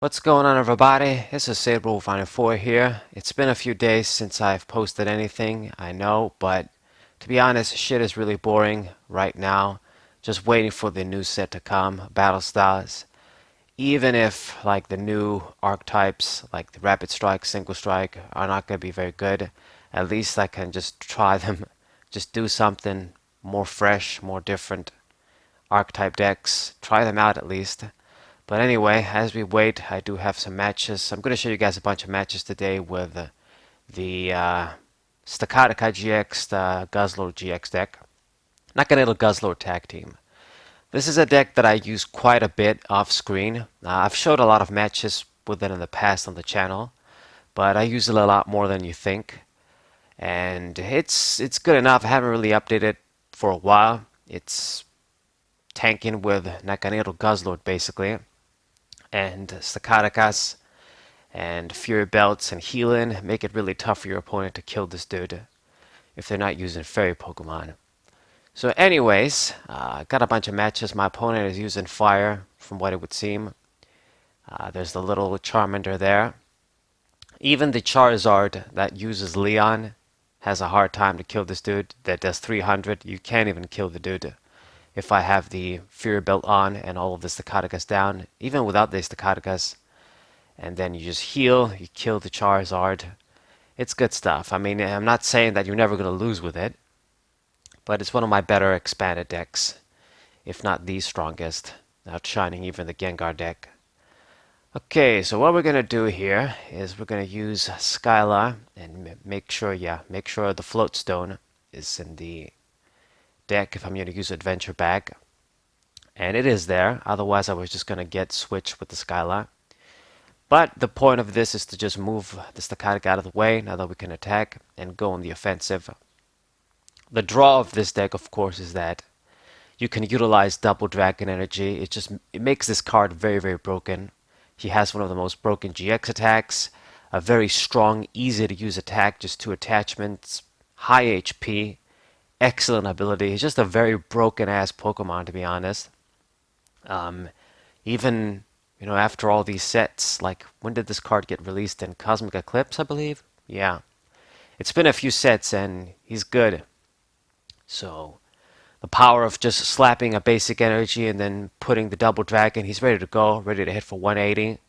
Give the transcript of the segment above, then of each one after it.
What's going on, everybody? This is Sabre4 here. It's been a few days since I've posted anything, I know, but to be honest, shit is really boring right now. Just waiting for the new set to come, Battle Styles. Even if, like, the new archetypes, like the Rapid Strike, Single Strike, are not going to be very good, at least I can just try them, just do something more fresh, more different archetype decks, try them out at least. But anyway, as we wait, I do have some matches. I'm going to show you guys a bunch of matches today with the Stakataka GX, the Guzzlord GX deck. Naganadel Guzzlord tag team. This is a deck that I use quite a bit off screen. I've showed a lot of matches with it in the past on the channel, but I use it a lot more than you think. And it's good enough. I haven't really updated for a while. It's tanking with Naganadel Guzzlord basically, and Stakatakas and Fury Belts and healing make it really tough for your opponent to kill this dude if they're not using fairy Pokemon. So anyways, got a bunch of matches. My opponent is using fire from what it would seem. There's the little Charmander there. Even the Charizard that uses Leon has a hard time to kill this dude that does 300. You can't even kill the dude if I have the Fury Belt on and all of the Stakatakas down. Even without the Stakatakas, and then you just heal, you kill the Charizard. It's good stuff. I mean, I'm not saying that you're never going to lose with it, but it's one of my better expanded decks, if not the strongest, outshining even the Gengar deck. Okay, so what we're going to do here is we're going to use Skyla and make sure the Float Stone is in the deck if I'm going to use Adventure Bag. And it is there, otherwise I was just going to get switched with the Skyla. But the point of this is to just move the Stakataka out of the way now that we can attack and go on the offensive. The draw of this deck, of course, is that you can utilize double dragon energy. It makes this card very, very broken. He has one of the most broken GX attacks, a very strong, easy to use attack, just 2 attachments, high HP, excellent ability. He's just a very broken ass Pokemon, to be honest. Even after all these sets, like when did this card get released? In Cosmic Eclipse, I believe? Yeah. It's been a few sets and he's good. So the power of just slapping a basic energy and then putting the double dragon, he's ready to go, ready to hit for 180.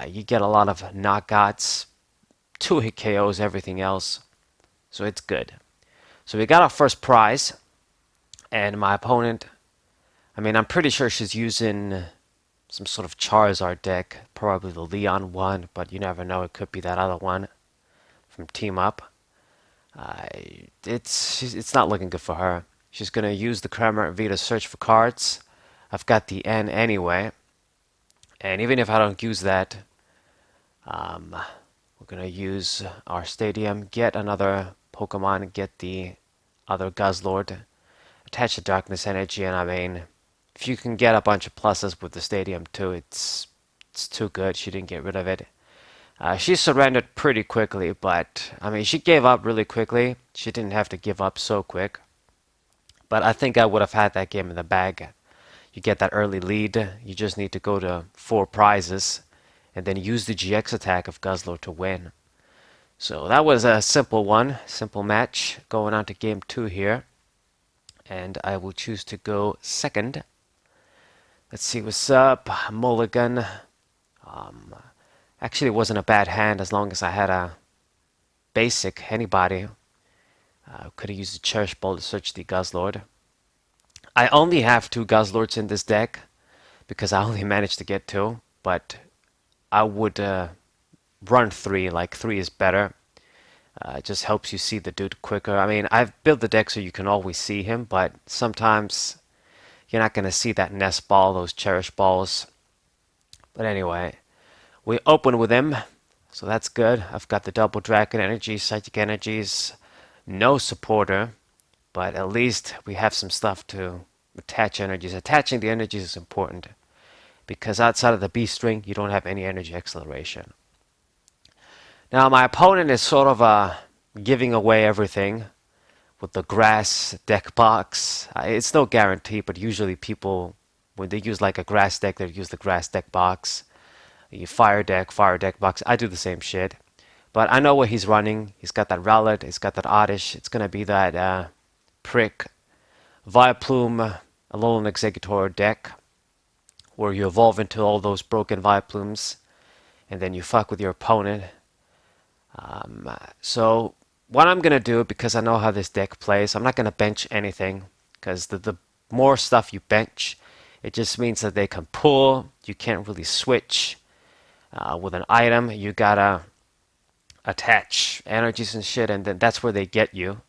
You get a lot of knockouts, 2-hit KOs, everything else. So it's good. So we got our first prize. And my opponent, I mean, I'm pretty sure she's using some sort of Charizard deck, probably the Leon one, but you never know, it could be that other one from Team Up. It's not looking good for her. She's going to use the Kramer V to search for cards. I've got the N anyway, and even if I don't use that, we're going to use our Stadium, get another Pokemon, get the other Guzzlord, attach the Darkness Energy, and I mean, if you can get a bunch of pluses with the Stadium too, it's too good. She didn't get rid of it. She surrendered pretty quickly, but I mean, she gave up really quickly. She didn't have to give up so quick. But I think I would have had that game in the bag. You get that early lead. You just need to go to 4 prizes and then use the GX attack of Guzzlord to win. So that was a simple one, simple match. Going on to game 2 here. And I will choose to go second. Let's see what's up. Mulligan. Actually, it wasn't a bad hand as long as I had a basic anybody. Could have used a Cherish Ball to search the Guzzlord. I only have 2 Guzzlords in this deck because I only managed to get 2, but I would run 3, like 3 is better. It just helps you see the dude quicker. I mean, I've built the deck so you can always see him, but sometimes you're not going to see that nest ball, those Cherish Balls. But anyway, we open with him, so that's good. I've got the double dragon energy, psychic energies, no supporter, but at least we have some stuff to attach energies. Attaching the energies is important because outside of the B string, you don't have any energy acceleration. Now my opponent is sort of giving away everything with the grass deck box. It's no guarantee, but usually people, when they use like a grass deck, they use the grass deck box. You fire deck box. I do the same shit. But I know what he's running. He's got that Rowlet. He's got that Oddish. It's going to be that Prick, Vileplume, Alolan Exeggutor deck where you evolve into all those broken Vileplumes and then you fuck with your opponent. So what I'm going to do, because I know how this deck plays, I'm not going to bench anything because the more stuff you bench, it just means that they can pull. You can't really switch with an item. You gotta attach energies and shit, and then that's where they get you.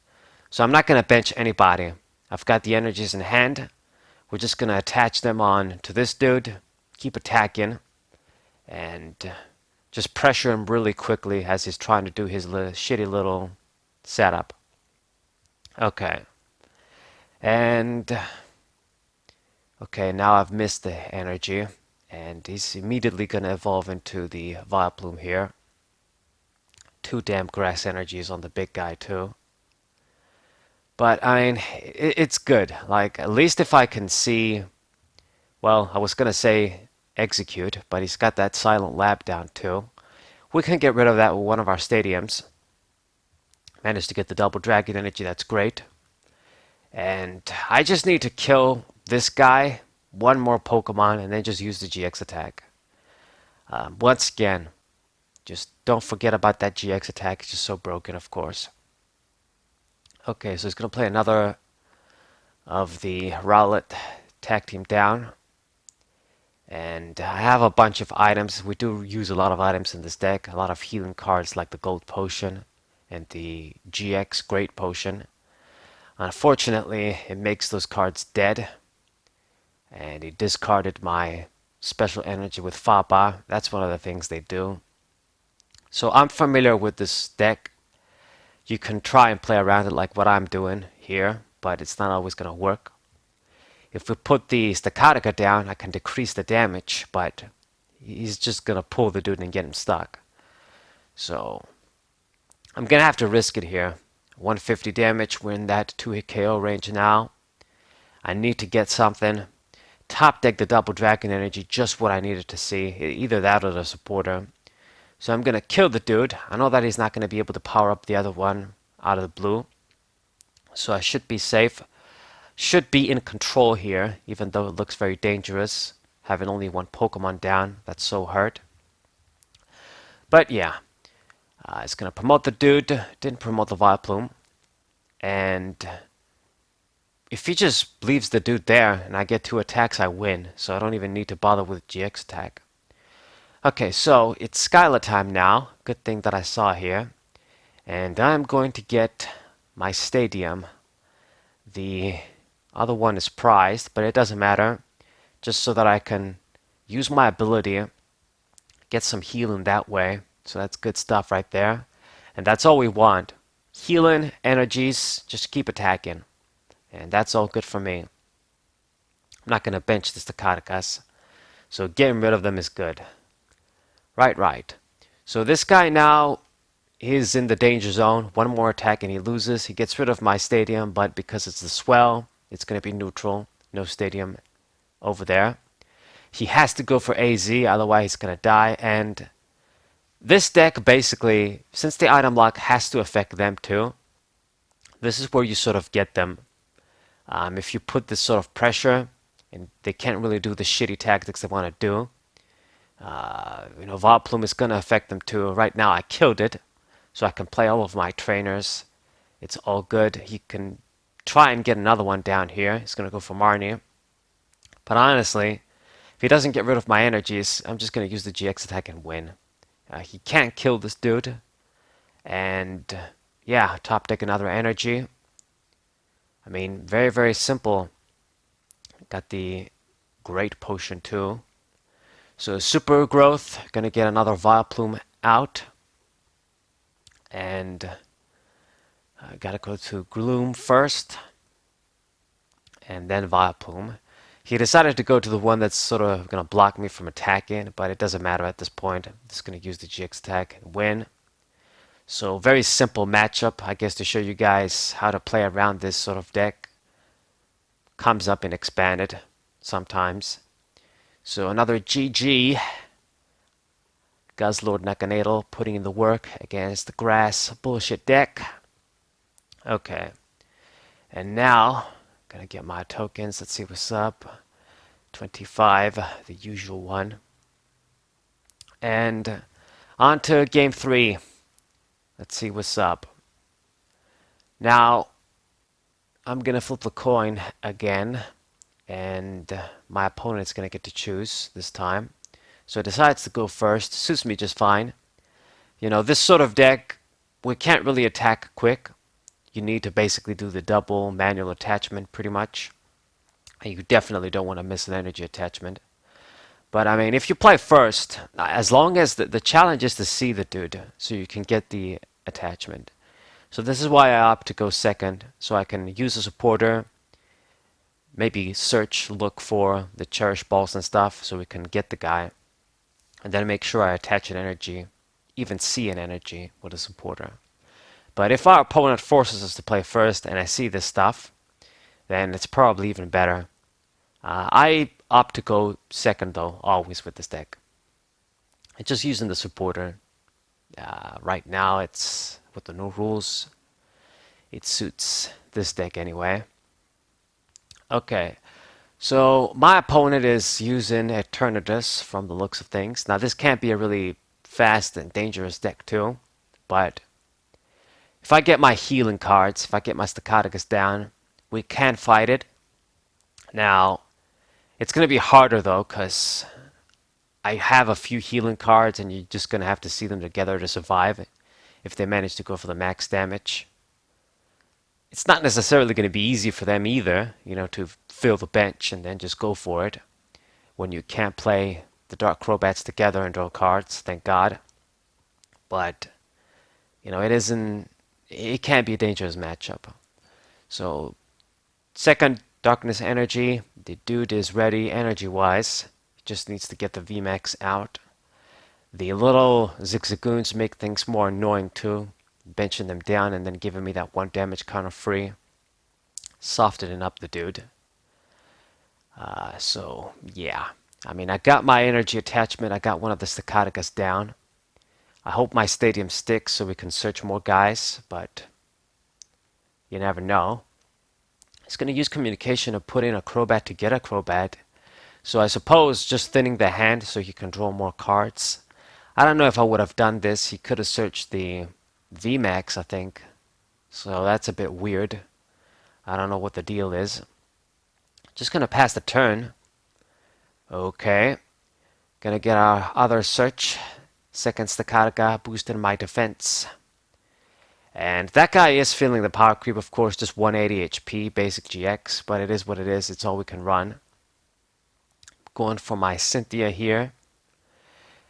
So I'm not going to bench anybody. I've got the energies in hand. We're just going to attach them on to this dude, keep attacking, and just pressure him really quickly as he's trying to do his shitty little setup. Okay. And okay, now I've missed the energy, and he's immediately going to evolve into the Vileplume here. 2 damn grass energies on the big guy too. But I mean, it's good. Like, at least if I can see, well, I was going to say execute, but he's got that Silent Lab down too. We can get rid of that with one of our stadiums. Managed to get the double dragon energy, that's great. And I just need to kill this guy, one more Pokemon, and then just use the GX attack. Once again, just don't forget about that GX attack. It's just so broken, of course. Okay, so he's going to play another of the Rowlet tag team down. And I have a bunch of items. We do use a lot of items in this deck. A lot of healing cards like the Gold Potion and the GX Great Potion. Unfortunately, it makes those cards dead. And he discarded my special energy with Faba. That's one of the things they do. So I'm familiar with this deck. You can try and play around it like what I'm doing here, but it's not always going to work. If we put the Stakataka down, I can decrease the damage, but he's just going to pull the dude and get him stuck. So I'm going to have to risk it here. 150 damage, we're in that 2-hit KO range now. I need to get something. Top deck the double dragon energy, just what I needed to see. Either that or the supporter. So I'm going to kill the dude. I know that he's not going to be able to power up the other one out of the blue. So I should be safe. Should be in control here, even though it looks very dangerous. Having only one Pokemon down, that's so hurt. But yeah, it's going to promote the dude. Didn't promote the Vileplume. And if he just leaves the dude there and I get 2 attacks, I win. So I don't even need to bother with GX attack. Okay, so it's Skyla time now. Good thing that I saw here. And I'm going to get my stadium. The other one is prized, but it doesn't matter. Just so that I can use my ability, get some healing that way. So that's good stuff right there. And that's all we want. Healing, energies, just keep attacking. And that's all good for me. I'm not going to bench the Stakatakas. So getting rid of them is good. Right. So this guy now is in the danger zone. One more attack and he loses. He gets rid of my stadium, but because it's the swell, it's going to be neutral. No stadium over there. He has to go for AZ, otherwise he's going to die. And this deck basically, since the item lock has to affect them too, this is where you sort of get them. If you put this sort of pressure, and they can't really do the shitty tactics they want to do, Vileplume is going to affect them too. Right now I killed it, so I can play all of my trainers. It's all good. He can try and get another one down here. He's going to go for Marnie. But honestly, if he doesn't get rid of my energies, I'm just going to use the GX attack and win. He can't kill this dude. And yeah, top deck another energy. I mean, very, very simple. Got the Great Potion too. So Super Growth, gonna get another Vileplume out. And I gotta go to Gloom first. And then Vileplume. He decided to go to the one that's sort of gonna block me from attacking, but it doesn't matter at this point. I'm just gonna use the GX attack and win. So very simple matchup, I guess, to show you guys how to play around this sort of deck. Comes up in Expanded sometimes. So another GG. Guzzlord Naganadel putting in the work against the grass bullshit deck. Okay. And now, gonna get my tokens. Let's see what's up. 25, the usual one. And on to game 3. Let's see what's up. Now, I'm gonna flip the coin again, and my opponent's gonna get to choose this time. So it decides to go first. Suits me just fine. You know, this sort of deck, we can't really attack quick. You need to basically do the double manual attachment pretty much. And you definitely don't want to miss an energy attachment. But I mean, if you play first, as long as the challenge is to see the dude, so you can get the attachment. So this is why I opt to go second, so I can use a supporter, maybe search, look for the cherished balls and stuff, so we can get the guy. And then make sure I attach an energy, even see an energy with a supporter. But if our opponent forces us to play first and I see this stuff, then it's probably even better. I opt to go second though, always with this deck. It's just using the supporter. Right now it's, with the new rules, it suits this deck anyway. Okay, so my opponent is using Eternatus from the looks of things. Now this can't be a really fast and dangerous deck too, but if I get my healing cards, if I get my Stakatakas down, we can fight it. Now, it's going to be harder though, because I have a few healing cards and you're just going to have to see them together to survive if they manage to go for the max damage. It's not necessarily going to be easy for them either, you know, to fill the bench and then just go for it when you can't play the Dark Crobats together and draw cards, thank God. But, you know, it can be a dangerous matchup. So, second Darkness Energy, the dude is ready energy-wise. He just needs to get the VMAX out. The little Zigzagoons make things more annoying too, benching them down and then giving me that 1 damage counter free. Softening up the dude. So, yeah. I mean, I got my energy attachment. I got one of the Stakatakas down. I hope my stadium sticks so we can search more guys, but you never know. It's going to use communication to put in a Crobat to get a Crobat. So I suppose just thinning the hand so he can draw more cards. I don't know if I would have done this. He could have searched the VMAX, I think. So that's a bit weird. I don't know what the deal is. Just going to pass the turn. Okay. Gonna get our other search. Second Stakataka, boosting my defense. And that guy is feeling the power creep, of course, just 180 HP, basic GX, but it is what it is, it's all we can run. Going for my Cynthia here.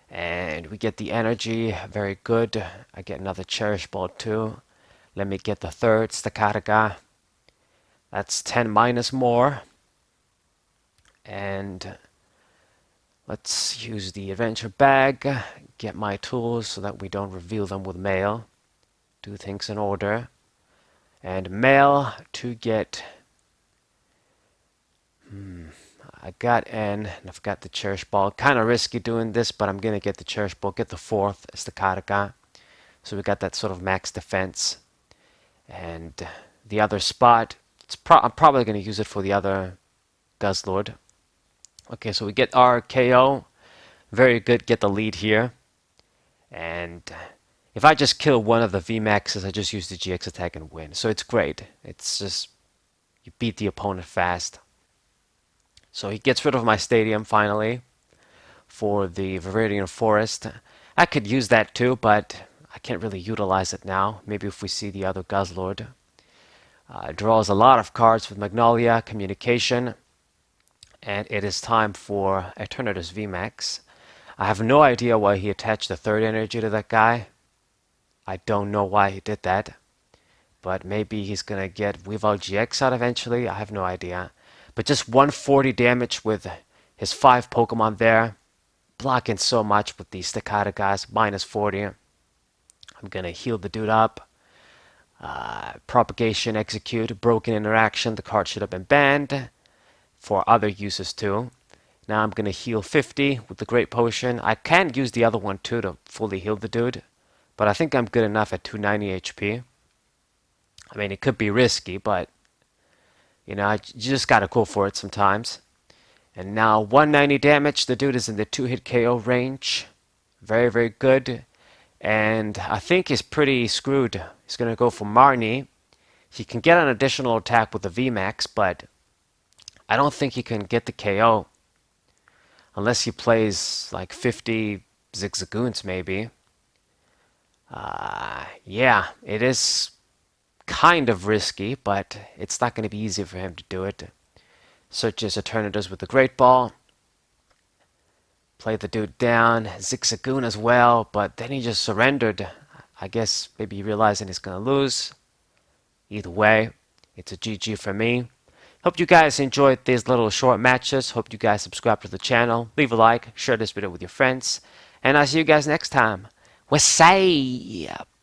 And we get the energy, very good. I get another Cherish Ball too. Let me get the third Stakataka. That's 10 minus more. And let's use the adventure bag, get my tools so that we don't reveal them with mail. Do things in order. And mail to get... I got N, and I've got the Cherish Ball. Kind of risky doing this, but I'm going to get the Cherish Ball, get the fourth Stakataka. So we got that sort of max defense. And the other spot, I'm probably going to use it for the other Guzzlord. Okay, so we get our KO. Very good, get the lead here. And if I just kill one of the VMAXs, I just use the GX attack and win. So it's great. It's just, you beat the opponent fast. So he gets rid of my stadium finally for the Viridian Forest. I could use that too, but I can't really utilize it now. Maybe if we see the other Guzzlord. Draws a lot of cards with Magnolia, Communication. And it is time for Eternatus VMAX. I have no idea why he attached the third energy to that guy. I don't know why he did that. But maybe he's going to get Weavile GX out eventually. I have no idea. But just 140 damage with his 5 Pokemon there. Blocking so much with these Stakatakas. Minus 40. I'm going to heal the dude up. Propagation, Execute, Broken Interaction. The card should have been banned. For other uses too. Now I'm going to heal 50 with the Great Potion. I can use the other one too to fully heal the dude, but I think I'm good enough at 290 HP. I mean, it could be risky, but you just gotta go for it sometimes. And now 190 damage. The dude is in the 2-hit KO range. Very, very good. And I think he's pretty screwed. He's gonna go for Marnie. He can get an additional attack with the VMAX, but I don't think he can get the KO. Unless he plays like 50 Zigzagoons, maybe. Yeah, it is kind of risky, but it's not going to be easy for him to do it. Searches Eternatus with the Great Ball. Play the dude down. Zigzagoon as well, but then he just surrendered. I guess maybe realizing he's going to lose. Either way, it's a GG for me. Hope you guys enjoyed these little short matches. Hope you guys subscribe to the channel. Leave a like. Share this video with your friends. And I'll see you guys next time. Wasai!